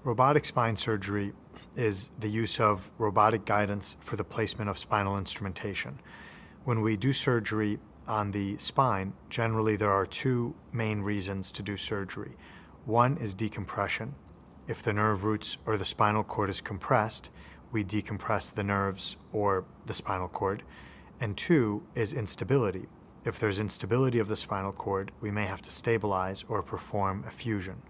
Robotic spine surgery is the use of robotic guidance for the placement of spinal instrumentation. When we do surgery on the spine, generally there are two main reasons to do surgery. One is decompression. If the nerve roots or the spinal cord is compressed, we decompress the nerves or the spinal cord. And two is instability. If there's instability of the spinal cord, we may have to stabilize or perform a fusion.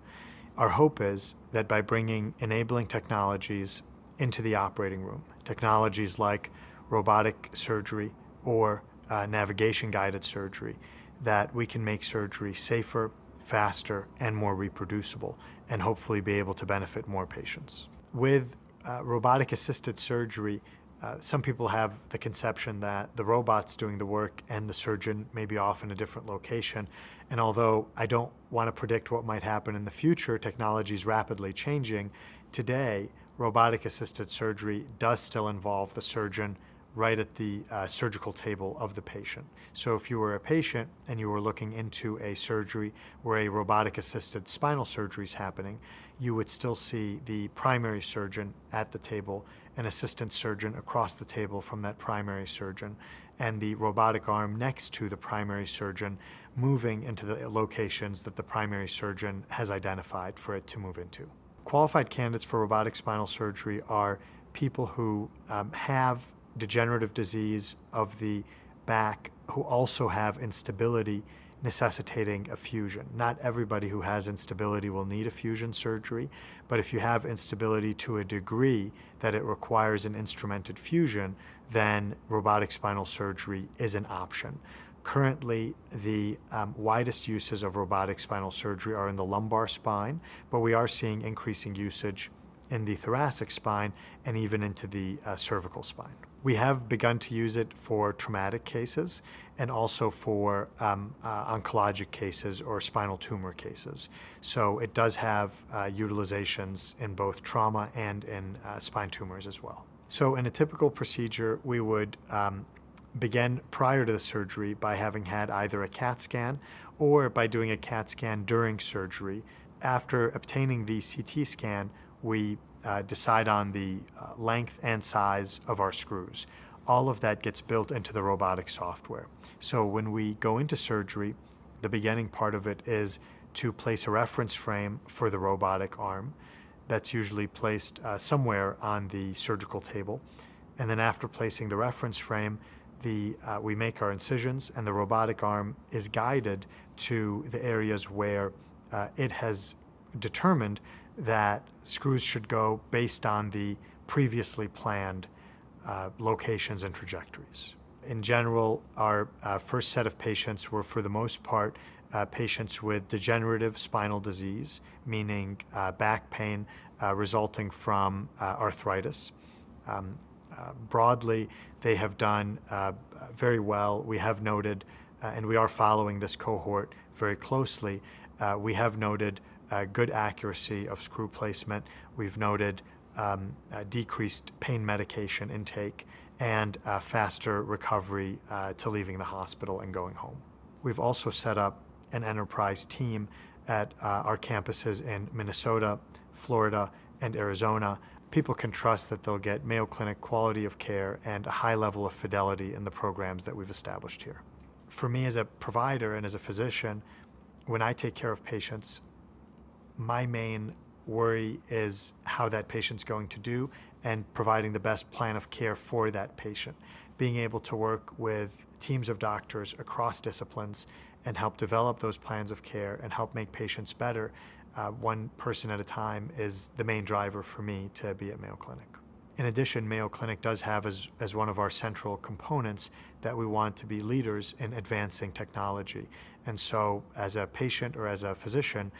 Our hope is that by bringing enabling technologies into the operating room, technologies like robotic surgery or navigation-guided surgery, that we can make surgery safer, faster, and more reproducible, and hopefully be able to benefit more patients. With robotic-assisted surgery, some people have the conception that the robot's doing the work and the surgeon may be off in a different location. And although I don't want to predict what might happen in the future, technology is rapidly changing. Today, robotic-assisted surgery does still involve the surgeon right at the surgical table of the patient. So if you were a patient and you were looking into a surgery where a robotic-assisted spinal surgery is happening, you would still see the primary surgeon at the table, an assistant surgeon across the table from that primary surgeon, and the robotic arm next to the primary surgeon moving into the locations that the primary surgeon has identified for it to move into. Qualified candidates for robotic spinal surgery are people who have degenerative disease of the back, who also have instability necessitating a fusion. Not everybody who has instability will need a fusion surgery, but if you have instability to a degree that it requires an instrumented fusion, then robotic spinal surgery is an option. Currently, the widest uses of robotic spinal surgery are in the lumbar spine, but we are seeing increasing usage in the thoracic spine and even into the cervical spine. We have begun to use it for traumatic cases and also for oncologic cases or spinal tumor cases. So it does have utilizations in both trauma and in spine tumors as well. So in a typical procedure, we would begin prior to the surgery by having had either a CAT scan or by doing a CAT scan during surgery. After obtaining the CT scan, we decide on the length and size of our screws. All of that gets built into the robotic software. So when we go into surgery, the beginning part of it is to place a reference frame for the robotic arm. That's usually placed somewhere on the surgical table. And then after placing the reference frame, we make our incisions, and the robotic arm is guided to the areas where it has determined that screws should go based on the previously planned locations and trajectories. In general, our first set of patients were, for the most part, patients with degenerative spinal disease, meaning back pain resulting from arthritis. Broadly, they have done very well. We have noted, and we are following this cohort very closely, we have noted good accuracy of screw placement. We've noted decreased pain medication intake and faster recovery to leaving the hospital and going home. We've also set up an enterprise team at our campuses in Minnesota, Florida, and Arizona. People can trust that they'll get Mayo Clinic quality of care and a high level of fidelity in the programs that we've established here. For me as a provider and as a physician, when I take care of patients, my main worry is how that patient's going to do and providing the best plan of care for that patient. Being able to work with teams of doctors across disciplines and help develop those plans of care and help make patients better, one person at a time, is the main driver for me to be at Mayo Clinic. In addition, Mayo Clinic does have as one of our central components that we want to be leaders in advancing technology. And so as a patient or as a physician,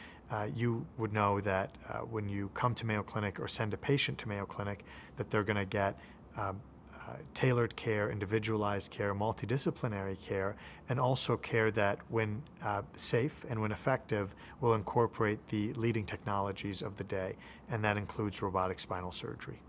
you would know that when you come to Mayo Clinic or send a patient to Mayo Clinic, that they're going to get tailored care, individualized care, multidisciplinary care, and also care that, when safe and when effective, will incorporate the leading technologies of the day, and that includes robotic spinal surgery.